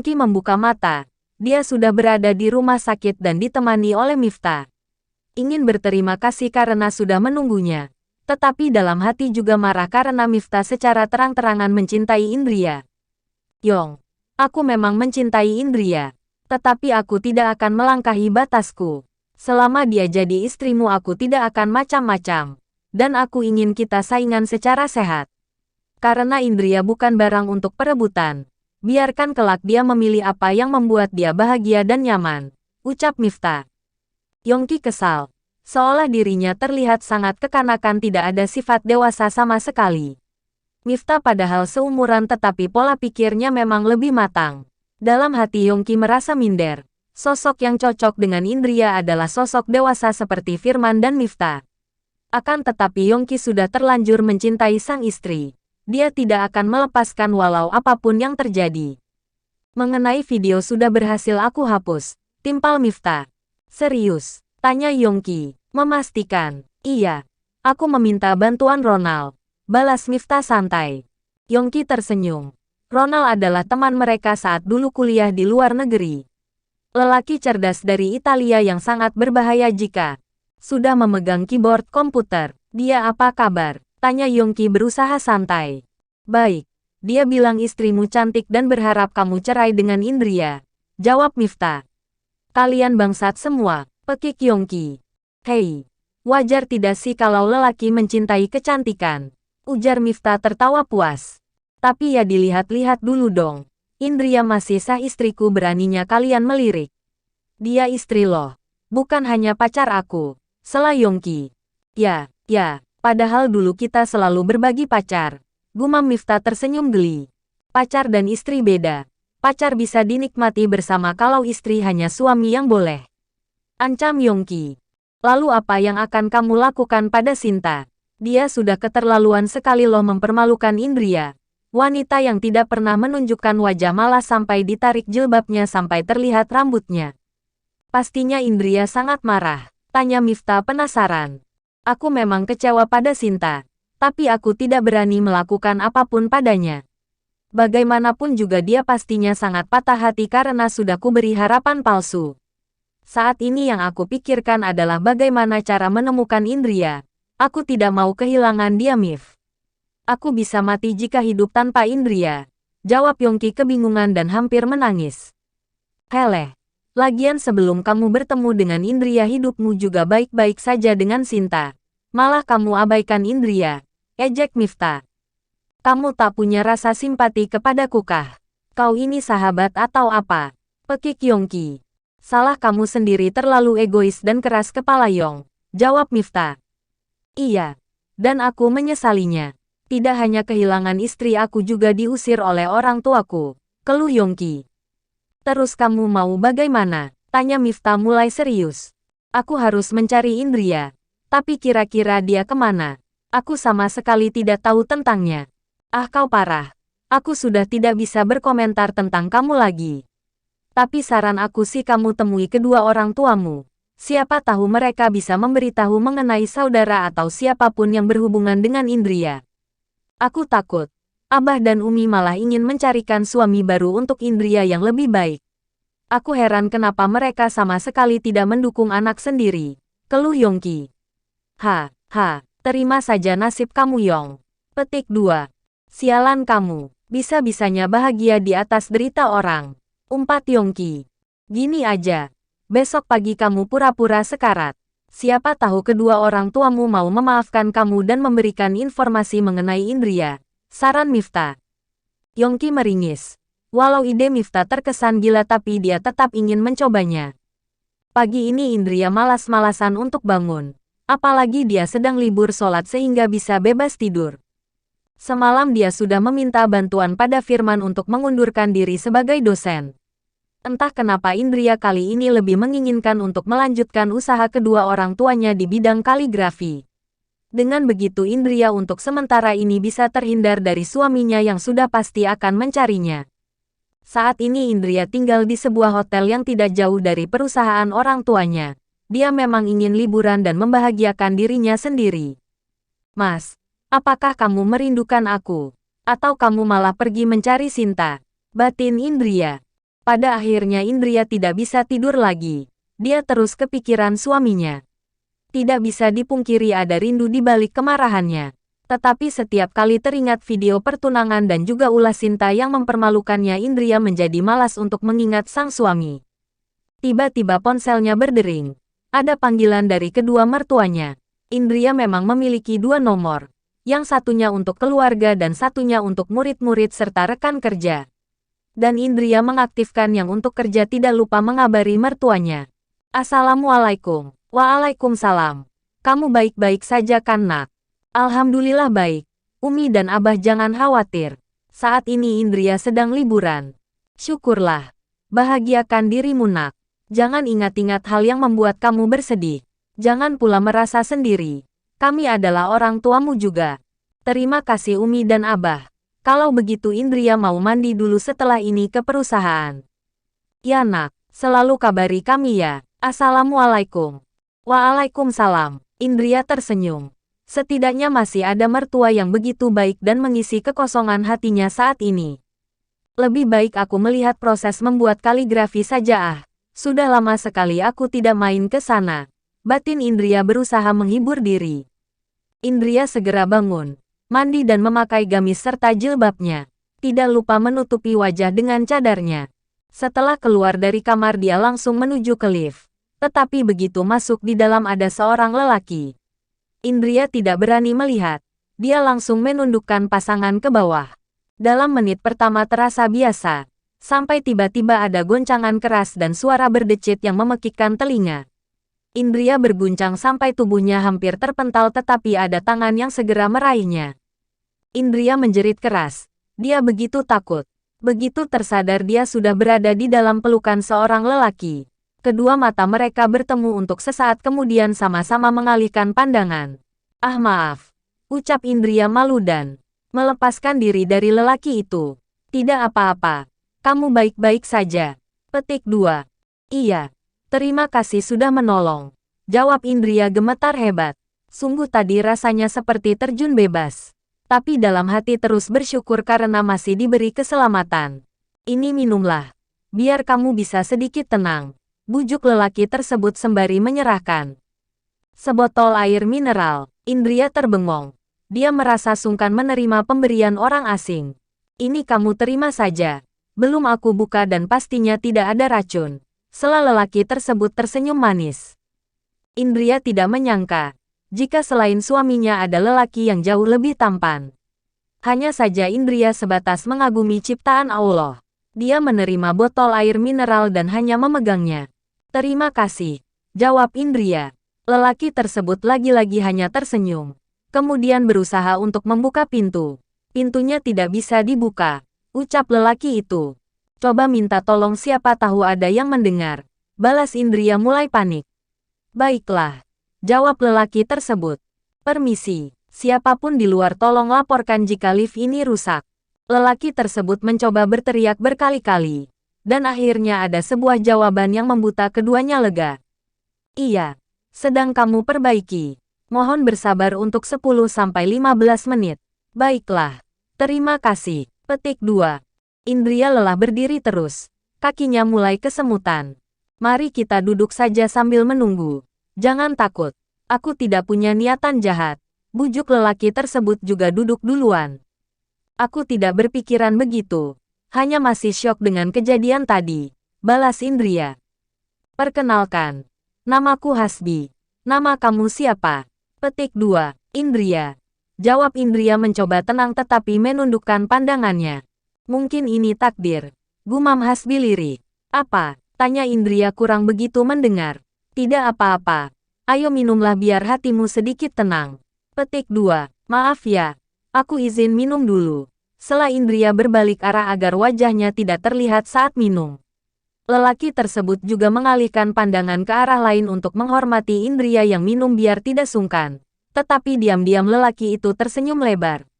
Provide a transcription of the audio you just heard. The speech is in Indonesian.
Yongki membuka mata. Dia sudah berada di rumah sakit dan ditemani oleh Miftah. Ingin berterima kasih karena sudah menunggunya. Tetapi dalam hati juga marah karena Miftah secara terang-terangan mencintai Indria. Yong, aku memang mencintai Indria. Tetapi aku tidak akan melangkahi batasku. Selama dia jadi istrimu aku tidak akan macam-macam. Dan aku ingin kita saingan secara sehat. Karena Indria bukan barang untuk perebutan. Biarkan kelak dia memilih apa yang membuat dia bahagia dan nyaman. Ucap Miftah. Yongki kesal. Seolah dirinya terlihat sangat kekanakan, tidak ada sifat dewasa sama sekali. Miftah padahal seumuran tetapi pola pikirnya memang lebih matang. Dalam hati Yongki merasa minder. Sosok yang cocok dengan Indria adalah sosok dewasa seperti Firman dan Miftah. Akan tetapi Yongki sudah terlanjur mencintai sang istri. Dia tidak akan melepaskan walau apapun yang terjadi. Mengenai video sudah berhasil aku hapus. Timpal Miftah. Serius? Tanya Yongki. Memastikan. Iya. Aku meminta bantuan Ronald. Balas Miftah santai. Yongki tersenyum. Ronald adalah teman mereka saat dulu kuliah di luar negeri. Lelaki cerdas dari Italia yang sangat berbahaya jika sudah memegang keyboard komputer. Dia apa kabar? Tanya Yongki berusaha santai. Baik. Dia bilang istrimu cantik dan berharap kamu cerai dengan Indria. Jawab Miftah. Kalian bangsat semua. Pekik Yongki. Hei, wajar tidak sih kalau lelaki mencintai kecantikan? Ujar Miftah tertawa puas. Tapi ya dilihat-lihat dulu dong. Indria masih sah istriku, beraninya kalian melirik. Dia istri loh. Bukan hanya pacar aku. Sela Yongki. Ya, padahal dulu kita selalu berbagi pacar. Gumam Miftah tersenyum geli. Pacar dan istri beda. Pacar bisa dinikmati bersama kalau istri hanya suami yang boleh. Ancam Yongki. Lalu apa yang akan kamu lakukan pada Sinta? Dia sudah keterlaluan sekali loh mempermalukan Indria. Wanita yang tidak pernah menunjukkan wajah malah sampai ditarik jilbabnya sampai terlihat rambutnya. Pastinya Indria sangat marah. Tanya Miftah penasaran. Aku memang kecewa pada Sinta. Tapi aku tidak berani melakukan apapun padanya. Bagaimanapun juga dia pastinya sangat patah hati karena sudah kuberi harapan palsu. Saat ini yang aku pikirkan adalah bagaimana cara menemukan Indria. Aku tidak mau kehilangan dia, Mif. Aku bisa mati jika hidup tanpa Indria. Jawab Yongki kebingungan dan hampir menangis. Heleh. Lagian sebelum kamu bertemu dengan Indria hidupmu juga baik-baik saja dengan Sinta. Malah kamu abaikan Indria. Ejek Miftah. Kamu tak punya rasa simpati kepadaku kah? Kau ini sahabat atau apa? Pekik Yongki. Salah kamu sendiri, terlalu egois dan keras kepala Yong. Jawab Miftah. Iya. Dan aku menyesalinya. Tidak hanya kehilangan istri, aku juga diusir oleh orang tuaku. Keluh Yongki. Terus kamu mau bagaimana? Tanya Miftah mulai serius. Aku harus mencari Indria. Tapi kira-kira dia kemana? Aku sama sekali tidak tahu tentangnya. Ah, kau parah. Aku sudah tidak bisa berkomentar tentang kamu lagi. Tapi saran aku sih kamu temui kedua orang tuamu. Siapa tahu mereka bisa memberitahu mengenai saudara atau siapapun yang berhubungan dengan Indria. Aku takut. Abah dan Umi malah ingin mencarikan suami baru untuk Indria yang lebih baik. Aku heran kenapa mereka sama sekali tidak mendukung anak sendiri. Keluh Yongki. Terima saja nasib kamu Yong. Petik 2. Sialan kamu. Bisa-bisanya bahagia di atas derita orang. Umpat Yongki. Gini aja. Besok pagi kamu pura-pura sekarat. Siapa tahu kedua orang tuamu mau memaafkan kamu dan memberikan informasi mengenai Indria. Saran Miftah. Yongki meringis. Walau ide Miftah terkesan gila tapi dia tetap ingin mencobanya. Pagi ini Indria malas-malasan untuk bangun. Apalagi dia sedang libur sholat sehingga bisa bebas tidur. Semalam dia sudah meminta bantuan pada Firman untuk mengundurkan diri sebagai dosen. Entah kenapa Indria kali ini lebih menginginkan untuk melanjutkan usaha kedua orang tuanya di bidang kaligrafi. Dengan begitu Indria untuk sementara ini bisa terhindar dari suaminya yang sudah pasti akan mencarinya. Saat ini Indria tinggal di sebuah hotel yang tidak jauh dari perusahaan orang tuanya. Dia memang ingin liburan dan membahagiakan dirinya sendiri. Mas, apakah kamu merindukan aku? Atau kamu malah pergi mencari Sinta? Batin Indria. Pada akhirnya Indria tidak bisa tidur lagi. Dia terus kepikiran suaminya. Tidak bisa dipungkiri ada rindu di balik kemarahannya. Tetapi setiap kali teringat video pertunangan dan juga ulas Sinta yang mempermalukannya, Indria menjadi malas untuk mengingat sang suami. Tiba-tiba ponselnya berdering. Ada panggilan dari kedua mertuanya. Indria memang memiliki dua nomor. Yang satunya untuk keluarga dan satunya untuk murid-murid serta rekan kerja. Dan Indria mengaktifkan yang untuk kerja, tidak lupa mengabari mertuanya. Assalamualaikum. Waalaikumsalam. Kamu baik-baik saja kan, Nak? Alhamdulillah baik. Umi dan Abah jangan khawatir. Saat ini Indria sedang liburan. Syukurlah. Bahagiakan dirimu, Nak. Jangan ingat-ingat hal yang membuat kamu bersedih. Jangan pula merasa sendiri. Kami adalah orang tuamu juga. Terima kasih Umi dan Abah. Kalau begitu Indria mau mandi dulu setelah ini ke perusahaan. Ya Nak, selalu kabari kami ya. Assalamualaikum. Waalaikumsalam. Indria tersenyum. Setidaknya masih ada mertua yang begitu baik dan mengisi kekosongan hatinya saat ini. Lebih baik aku melihat proses membuat kaligrafi saja. Sudah lama sekali aku tidak main ke sana. Batin Indria berusaha menghibur diri. Indria segera bangun, mandi dan memakai gamis serta jilbabnya. Tidak lupa menutupi wajah dengan cadarnya. Setelah keluar dari kamar dia langsung menuju ke lift. Tetapi begitu masuk di dalam ada seorang lelaki. Indria tidak berani melihat. Dia langsung menundukkan pasangan ke bawah. Dalam menit pertama terasa biasa. Sampai tiba-tiba ada goncangan keras dan suara berdecit yang memekikkan telinga. Indria berguncang sampai tubuhnya hampir terpental, tetapi ada tangan yang segera meraihnya. Indria menjerit keras. Dia begitu takut. Begitu tersadar dia sudah berada di dalam pelukan seorang lelaki. Kedua mata mereka bertemu untuk sesaat kemudian sama-sama mengalihkan pandangan. Ah maaf, ucap Indria malu dan melepaskan diri dari lelaki itu. Tidak apa-apa, kamu baik-baik saja. Petik 2. Iya, terima kasih sudah menolong. Jawab Indria gemetar hebat. Sungguh tadi rasanya seperti terjun bebas. Tapi dalam hati terus bersyukur karena masih diberi keselamatan. Ini minumlah, biar kamu bisa sedikit tenang. Bujuk lelaki tersebut sembari menyerahkan sebotol air mineral. Indria terbengong. Dia merasa sungkan menerima pemberian orang asing. Ini kamu terima saja. Belum aku buka dan pastinya tidak ada racun. Sela lelaki tersebut tersenyum manis. Indria tidak menyangka jika selain suaminya ada lelaki yang jauh lebih tampan. Hanya saja Indria sebatas mengagumi ciptaan Allah. Dia menerima botol air mineral dan hanya memegangnya. Terima kasih, jawab Indria. Lelaki tersebut lagi-lagi hanya tersenyum. Kemudian berusaha untuk membuka pintu. Pintunya tidak bisa dibuka, ucap lelaki itu. Coba minta tolong, siapa tahu ada yang mendengar. Balas Indria mulai panik. Baiklah, jawab lelaki tersebut. Permisi, siapapun di luar tolong laporkan jika lift ini rusak. Lelaki tersebut mencoba berteriak berkali-kali. Dan akhirnya ada sebuah jawaban yang membuat keduanya lega. Iya, sedang kamu perbaiki. Mohon bersabar untuk 10-15 menit. Baiklah, terima kasih. Petik 2. Indria lelah berdiri terus. Kakinya mulai kesemutan. Mari kita duduk saja sambil menunggu. Jangan takut. Aku tidak punya niatan jahat. Bujuk lelaki tersebut juga duduk duluan. Aku tidak berpikiran begitu. Hanya masih syok dengan kejadian tadi. Balas Indria. Perkenalkan. Namaku Hasbi. Nama kamu siapa? Petik 2. Indria. Jawab Indria mencoba tenang tetapi menundukkan pandangannya. Mungkin ini takdir. Gumam Hasbi lirik. Apa? Tanya Indria kurang begitu mendengar. Tidak apa-apa. Ayo minumlah biar hatimu sedikit tenang. Petik 2. Maaf ya. Aku izin minum dulu. Sela Indria berbalik arah agar wajahnya tidak terlihat saat minum. Lelaki tersebut juga mengalihkan pandangan ke arah lain untuk menghormati Indria yang minum biar tidak sungkan. Tetapi diam-diam lelaki itu tersenyum lebar.